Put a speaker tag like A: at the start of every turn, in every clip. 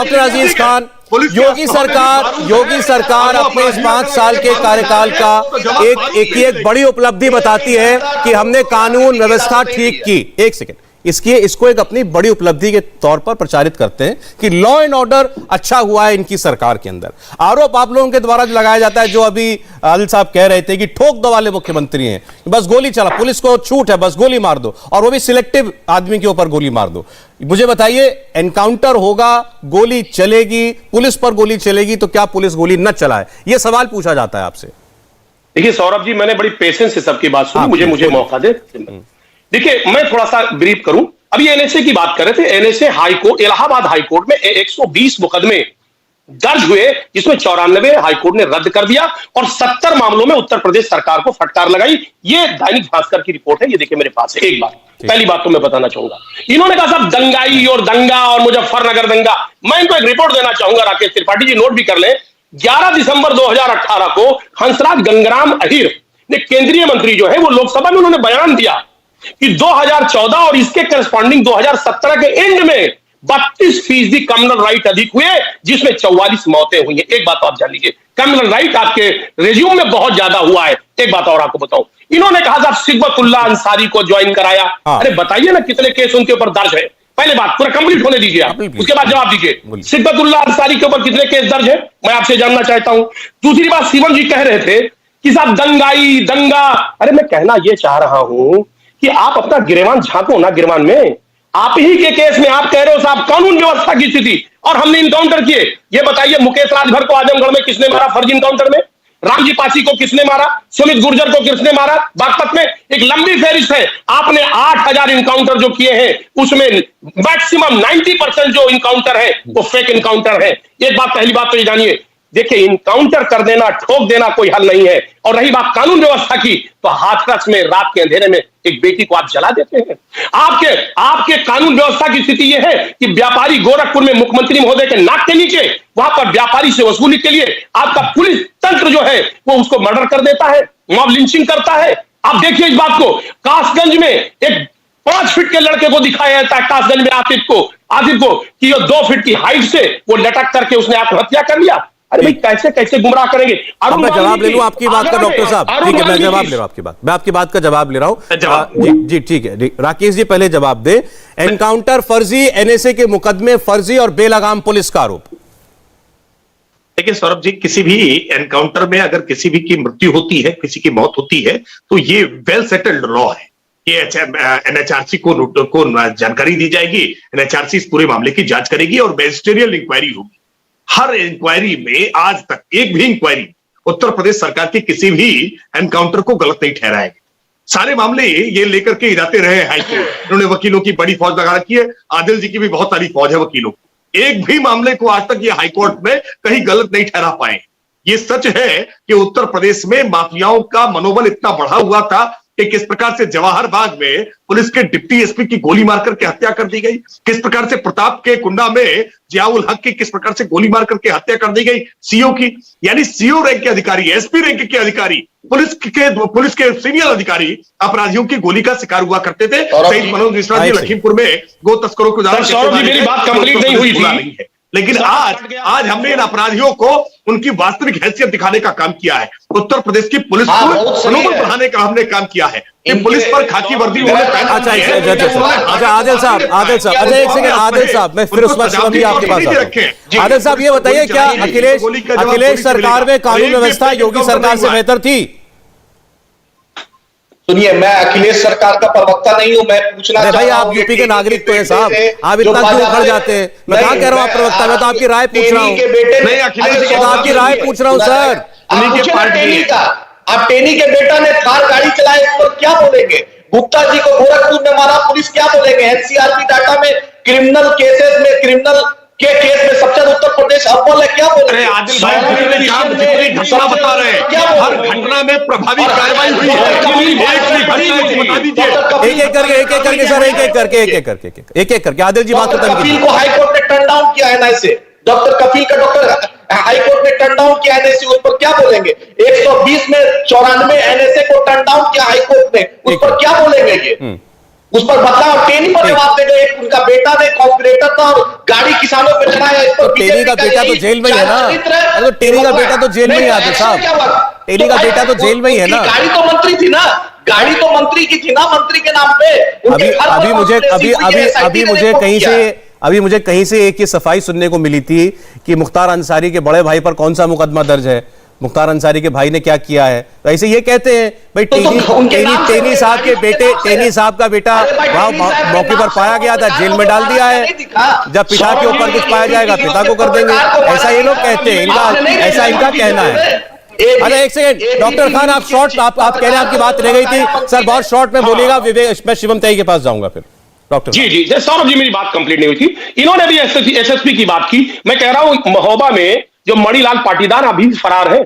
A: Doctor अजीज खान, योगी सरकार अपने इस 5 साल के कार्यकाल का एक बड़ी उपलब्धि बताती है कि हमने कानून व्यवस्था ठीक की। एक सेकंड, इसको एक अपनी बड़ी उपलब्धि के तौर पर प्रचारित करते हैं कि लॉ एंड ऑर्डर अच्छा हुआ है इनकी सरकार के अंदर। आरोप आप लोगों के द्वारा जो लगाया जाता है, जो अभी आदिल साहब कह रहे थे कि ठोक दो वाले मुख्यमंत्री हैं, बस गोली चला, पुलिस को छूट है, बस गोली मार दो, और वो भी सिलेक्टिव आदमी के ऊपर गोली मार दो। मुझे बताइए, एनकाउंटर होगा, गोली चलेगी, पुलिस पर गोली चलेगी, तो क्या पुलिस गोली न चलाए? यह सवाल पूछा जाता है आपसे।
B: देखिए सौरभ जी, मैंने बड़ी पेशेंस से सबकी बात सुनी, मुझे मौका दे। देखिए, मैं थोड़ा सा ब्रीफ करूं। अभी एनएसए की बात कर रहे थे। एनएसए हाईकोर्ट, इलाहाबाद हाईकोर्ट में 120 मुकदमे दर्ज हुए, जिसमें 94 हाईकोर्ट ने रद्द कर दिया और 70 मामलों में उत्तर प्रदेश सरकार को फटकार लगाई। ये दैनिक भास्कर की रिपोर्ट है, ये देखिए मेरे पास है। एक बात, पहली बात तो मैं बताना चाहूंगा, इन्होंने कहा साहब दंगाई और दंगा और मुजफ्फरनगर दंगा। मैं इनको एक रिपोर्ट देना चाहूंगा, राकेश त्रिपाठी जी नोट भी कर लें। 11 दिसंबर 2018 को हंसराज गंगराम अहीर ने, केंद्रीय मंत्री जो है, वो लोकसभा में उन्होंने बयान दिया कि 2014 और इसके करस्पॉन्डिंग 2017 के एंड में 32% कम्युनल राइट अधिक हुए, जिसमें 44 मौतें हुई हैं। एक बात तो आप जान लीजिए, कम्युनल राइट आपके रिज्यूम में बहुत ज्यादा हुआ है। एक बात और आपको बताऊं, इन्होंने कहा साहब सिब्बतुल्लाह अंसारी को ज्वाइन कराया। अरे बताइए ना कितने केस उनके ऊपर दर्ज है? पहले बात पूरा कंप्लीट होने दीजिए आप, उसके बाद जवाब दीजिए। सिब्बतुल्लाह अंसारी के ऊपर कितने केस दर्ज है, मैं आपसे जानना चाहता हूं। दूसरी बात, शिवम जी कह रहे थे कि साहब दंगाई दंगा। अरे मैं कहना यह चाह रहा हूं कि आप अपना गिरेवान झांको ना, गिरेवान में आप ही के केस में आप कह रहे हो साहब कानून व्यवस्था की स्थिति, और हमने इनकाउंटर किए। ये बताइए, मुकेश राजभर को आजमगढ़ में किसने मारा फर्जी इनकाउंटर में? रामजी पासी को किसने मारा? सुमित गुर्जर को किसने मारा बागपत में? एक लंबी फहरिस्त है। आपने 8000 इनकाउंटर जो किए हैं, उसमें मैक्सिमम 90% जो इनकाउंटर है वो फेक इनकाउंटर है। एक बात, पहली बात तो ये जानिए, देखिए इनकाउंटर कर देना, ठोक देना कोई हल नहीं है। और रही बात कानून व्यवस्था की, तो हाथरस में रात के अंधेरे में एक बेटी को आप जला देते हैं। आपके कानून व्यवस्था की स्थिति यह है कि व्यापारी गोरखपुर में मुख्यमंत्री महोदय के नाक के नीचे, वहां पर व्यापारी से वसूली के लिए आपका पुलिस तंत्र जो है वो उसको मर्डर कर देता है, मॉब लिंचिंग करता है। आप देखिए इस बात को, कासगंज में एक 5 फीट के लड़के को दिखाया जाता है, कासगंज में आतिफ को कि 2 फीट की हाइट से वो लटक करके उसने आत्महत्या कर लिया। अरे भाई कैसे कैसे गुमराह करेंगे?
A: मैं जवाब ले लूं आपकी बात का डॉक्टर साहब? ठीक है, मैं जवाब ले रहा हूं आपकी बात, मैं आपकी बात का जवाब ले रहा हूं। जी ठीक है, राकेश जी पहले जवाब दे। एनकाउंटर फर्जी, एनएसए के मुकदमे फर्जी और बेलगाम पुलिस का आरोप।
C: देखिए सौरभ जी, किसी भी एनकाउंटर में अगर किसी भी की मृत्यु होती है, किसी की मौत होती है, तो ये वेल सेटल्ड लॉ है। ये एनएचआरसी को जानकारी दी जाएगी, एनएचआरसी इस पूरे मामले की जांच करेगी और मैजिस्ट्रियल इंक्वायरी होगी। हर इंक्वायरी में आज तक एक भी इंक्वायरी उत्तर प्रदेश सरकार के किसी भी एनकाउंटर को गलत नहीं ठहराएगी। सारे मामले ये लेकर के हिलाते रहे हाईकोर्ट, उन्होंने वकीलों की बड़ी फौज लगा रखी है, आदिल जी की भी बहुत सारी फौज है वकीलों की। एक भी मामले को आज तक ये हाईकोर्ट में कहीं गलत नहीं ठहरा पाए। ये सच है कि उत्तर प्रदेश में माफियाओं का मनोबल इतना बढ़ा हुआ था कि किस प्रकार से जवाहर बाग में पुलिस के डिप्टी एसपी की गोली मारकर के हत्या कर दी गई, किस प्रकार से प्रताप के कुंडा में जियाउल हक की किस प्रकार से गोली मार करके हत्या कर दी गई सीओ की। यानी सीओ रैंक के अधिकारी, एसपी रैंक के अधिकारी, पुलिस के सीनियर अधिकारी अपराधियों की गोली का शिकार हुआ करते थे। शहीद मनोज मिश्रा जी लखीमपुर में गो तस्करों को
B: मेरी बात कंप्लीट नहीं हुई थी,
C: लेकिन आज हमने इन अपराधियों को उनकी वास्तविक हैसियत दिखाने का काम किया है। उत्तर प्रदेश की पुलिस को मनोबल बढ़ाने का हमने काम किया है कि पुलिस पर खाकी वर्दी होने।
A: अच्छा आदिल साहब, अच्छा एक सेकंड आदिल साहब, मैं फिर उस पर आपके पास आता हूं। आदिल साहब ये बताइए, क्या अखिलेश सरकार में कानून व्यवस्था योगी सरकार से बेहतर थी?
D: सुनिए, मैं अखिलेश सरकार का प्रवक्ता नहीं हूं, मैं पूछना
A: भाई आप यूपी के नागरिक तो हैं साहब, आप इतना क्यों उखड़ जाते हैं? मैं कहां कह रहा हूं आप प्रवक्ता, मैं तो आपकी राय पूछ रहा हूं।
C: नहीं, अखिलेश
A: आपकी राय पूछ रहा हूं सर।
D: आप टेनी के बेटा ने थार गाड़ी चलाई, इस पर क्या बोलेंगे? गुप्ता जी को गोरखपुर में मारा, पुलिस क्या बोलेंगे? एनसीआरबी डाटा में क्रिमिनल केसेस में, क्रिमिनल के केस में सबसे उत्तर प्रदेश अव्वल है, क्या बोल रहे हैं?
C: आदिल भाई जितनी घटना बता रहे हैं, हर घटना में प्रभावी कार्रवाई हुई है।
A: एक एक करके सर, एक एक करके आदिल जी बात खत्म कीजिए।
D: कफील को हाईकोर्ट ने टर्न डाउन किया एनआईसी, डॉक्टर कफील का डॉक्टर हाईकोर्ट ने टर्न डाउन किया एनआईसी, उस पर क्या बोलेंगे? 120 में 94 एनएसए को टर्न डाउन किया हाईकोर्ट ने, उस पर क्या बोलेंगे? ये उस पर बदला और टेनी पर जवाब दे गए। एक उनका बेटा ने कॉर्पोरेटर था और गाड़ी किसानों पे चढ़ाया। इस पर
A: टेनी का बेटा तो जेल में ही है ना। अरे टेनी का बेटा तो जेल में ही है आदिल साहब, टेनी का बेटा तो जेल में ही है ना।
D: गाड़ी तो मंत्री थी ना, गाड़ी तो मंत्री की थी ना, मंत्री के नाम पे।
A: अभी मुझे कहीं से एक ये सफाई सुनने को मिली थी कि मुख्तार अंसारी के बड़े भाई पर कौन सा मुकदमा दर्ज है, मुख्तार अंसारी के भाई ने क्या किया है। तो ऐसे ये कहते हैं भाई टेनी साहब के बेटे, टेनी साहब का बेटा वहां मौके पर पाया गया था, जेल में डाल दिया है। जब पिता के ऊपर कुछ पाया जाएगा पिता को कर देंगे, ऐसा ये लोग कहते हैं, ऐसा इनका कहना है। अरे एक सेकंड डॉक्टर खान, आप शॉर्ट आप कह रहे हैं, आपकी बात रह गई थी सर, बहुत शॉर्ट में बोलेगा। विवेक, मैं शिवम त्यागी के पास जाऊंगा फिर। डॉक्टर
B: जी सौरभ जी, मेरी बात कंप्लीट नहीं हुई थी। इन्होंने भी एसएसपी की बात की। मैं कह रहा हूं महोबा में जो मणिलाल पाटीदार अभी फरार है,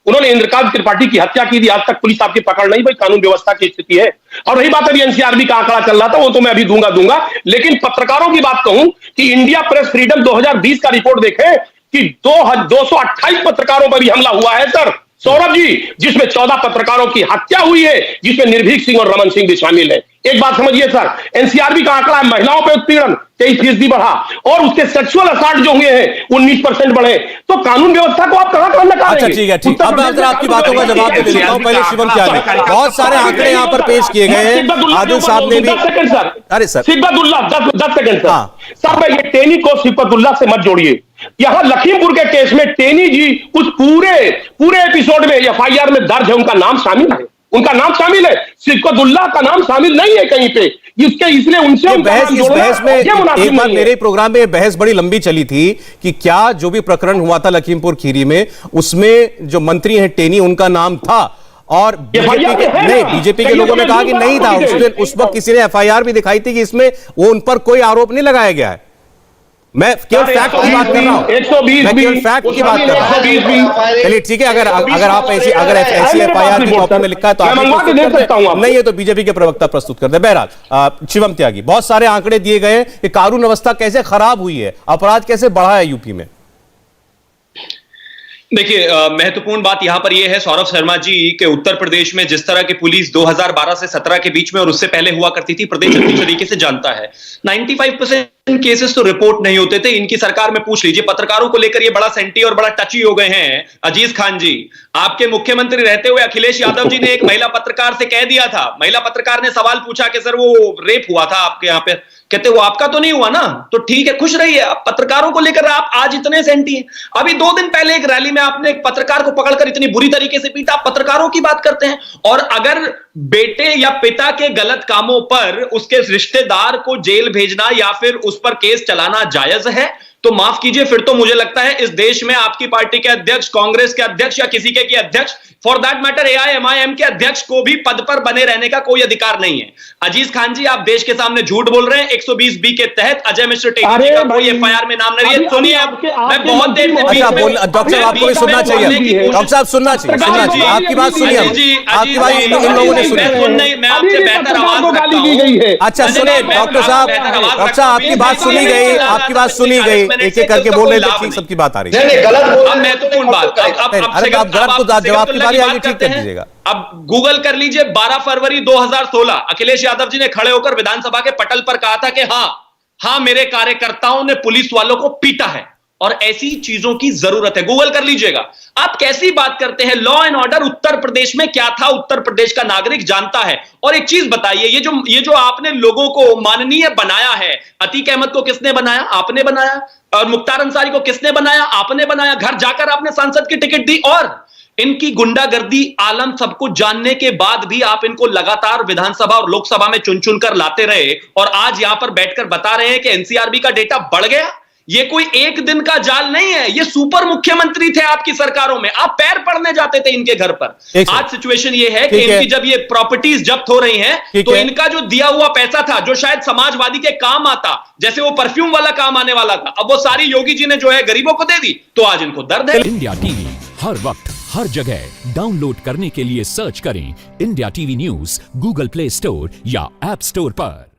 B: उन्होंने इंद्रकांत त्रिपाठी की हत्या की थी, आज तक पुलिस आपकी पकड़ नहीं। भाई कानून व्यवस्था की स्थिति है। और रही बात अभी एनसीआरबी का आंकड़ा चल रहा था, वो तो मैं अभी दूंगा। लेकिन पत्रकारों की बात कहूं कि इंडिया प्रेस फ्रीडम 2020 का रिपोर्ट देखें कि 228 पत्रकारों पर भी हमला हुआ है सर सौरभ जी, जिसमें 14 पत्रकारों की हत्या हुई है, जिसमें निर्भीक सिंह और रमन सिंह भी शामिल है। एक बात समझिए सर, एनसीआरबी का आंकड़ा है महिलाओं पर उत्पीड़न 23% बढ़ा और उसके सेक्सुअल असाल्ट जो हुए हैं 19% बढ़े। तो कानून व्यवस्था को आप कहां नकारेंगे?
A: अच्छा ठीक है, ठीक। अब मैं आपकी बातों का जवाब दे देता हूं। पहले शिवम त्यागी, बहुत सारे आंकड़े यहां पर पेश किए गए हैं, आदिल साहब ने भी।
B: 10 सेकंड सर,
A: अरे सर
B: सिब्बतुल्लाह 10 सेकंड सर। मैं ये टेनी को सिब्बतुल्लाह से मत जोड़िए। यहां लखीमपुर के केस में टेनी जी उस पूरे एपिसोड में एफआईआर में दर्ज है, उनका नाम शामिल है, उनका नाम शामिल है, सिब्बतुल्लाह का नाम शामिल नहीं है कहीं पे। इसलिए उनसे
A: इस बहस में एक बार मेरे प्रोग्राम में बहस बड़ी लंबी चली थी कि क्या जो भी प्रकरण हुआ था लखीमपुर खीरी में, उसमें जो मंत्री हैं टेनी, उनका नाम था। और बीजेपी के लोगों ने कहा कि नहीं था। उस वक्त किसी ने एफआईआर भी दिखाई थी कि इसमें वो उन पर कोई आरोप नहीं लगाया गया है। मैं केवल फैक्ट की बात कर रहा हूं, मैं केवल फैक्ट की बात कर रहा हूं। चलिए ठीक है, अगर आप ऐसी एफआईआर की कॉपी में लिखा है तो आप नहीं है तो बीजेपी के प्रवक्ता प्रस्तुत कर दे। बहरहाल शिवम त्यागी, बहुत सारे आंकड़े दिए गए हैं कि कानून व्यवस्था कैसे खराब हुई है, अपराध कैसे बढ़ा है यूपी में।
E: देखिए, महत्वपूर्ण बात यहां पर यह है सौरभ शर्मा जी के उत्तर प्रदेश में जिस तरह की पुलिस 2012 से 17 के बीच में और उससे पहले हुआ करती थी, प्रदेश अच्छी तरीके से जानता है। 95% केसेस तो रिपोर्ट नहीं होते थे। इनकी सरकार में पूछ लीजिए, पत्रकारों को लेकर ये बड़ा सेंटी और बड़ा टची हो गए हैं। अजीज खान जी, आपके मुख्यमंत्री रहते हुए अखिलेश यादव जी ने एक महिला पत्रकार से कह दिया था, महिला पत्रकार ने सवाल पूछा कि सर वो रेप हुआ था आपके यहां पे, कहते वो आपका तो नहीं हुआ ना, तो ठीक है खुश रहिए। पत्रकारों को लेकर आप आज इतने सेंटी हैं। अभी 2 दिन पहले एक रैली में आपने एक पत्रकार को पकड़कर इतनी बुरी तरीके से पीटा, आप पत्रकारों की बात करते हैं। और अगर बेटे या पिता के गलत कामों पर उसके रिश्तेदार को जेल भेजना या फिर उस पर केस चलाना जायज है, तो माफ कीजिए, फिर तो मुझे लगता है इस देश में आपकी पार्टी के अध्यक्ष, कांग्रेस के अध्यक्ष या किसी के अध्यक्ष, फॉर दैट मैटर AIMIM के अध्यक्ष को भी पद पर बने रहने का कोई अधिकार नहीं है। अजीज खान जी, आप देश के सामने झूठ बोल रहे हैं। 120B के तहत अजय मिश्र टेनी जी का कोई एफआईआर में नाम नहीं है। सुनिए, मैं बहुत देर से
A: डॉक्टर साहब आपको भी सुनना चाहिए, डॉक्टर साहब सुनना चाहिए, आपकी बात सुनिए, आपकी बात इन लोगों ने सुनी।
E: मैं आपसे बेहतर आवाज रखता हूं।
A: अच्छा सुनिए डॉक्टर साहब, आपकी बात सुनी गई, आपकी बात सुनी गई, एक एक करके बोल रहे थे, ठीक सबकी बात आ रही है।
E: महत्वपूर्ण बात,
A: आप गलत को जवाब की बारी आएगी, ठीक कर दीजिएगा।
E: अब गूगल कर लीजिए, 12 फरवरी 2016 अखिलेश यादव जी ने खड़े होकर विधानसभा के पटल पर कहा था कि हाँ मेरे कार्यकर्ताओं ने पुलिस वालों को पीटा है और ऐसी चीजों की जरूरत है। गूगल कर लीजिएगा। आप कैसी बात करते हैं? Law and order Uttar Pradesh में क्या था, उत्तर प्रदेश का नागरिक जानता है। और एक चीज बताइए, ये जो आपने लोगों को माननीय बनाया है, अतीक अहमद को किसने बनाया? आपने बनाया। और मुख्तार अंसारी को किसने बनाया? आपने बनाया। घर जाकर आपने सांसद की टिकट दी और इनकी गुंडागर्दी आलम सब कुछ जानने के बाद भी आप इनको लगातार विधानसभा और लोकसभा में चुन चुन कर लाते रहे और आज यहां पर बैठकर बता रहे हैं कि एनसीआरबी का डेटा बढ़ गया। ये कोई एक दिन का जाल नहीं है, ये सुपर मुख्यमंत्री थे आपकी सरकारों में, आप पैर पड़ने जाते थे इनके घर पर। आज सिचुएशन ये है कि इनकी जब ये प्रॉपर्टीज जब्त हो रही हैं तो इनका जो दिया हुआ पैसा था, जो शायद समाजवादी के काम आता, जैसे वो परफ्यूम वाला काम आने वाला था, अब वो सारी योगी जी ने जो है गरीबों को दे दी, तो आज इनको दर्द है।
F: इंडिया टीवी हर वक्त हर जगह डाउनलोड करने के लिए सर्च करें India TV news Google play store या ऐप स्टोर पर।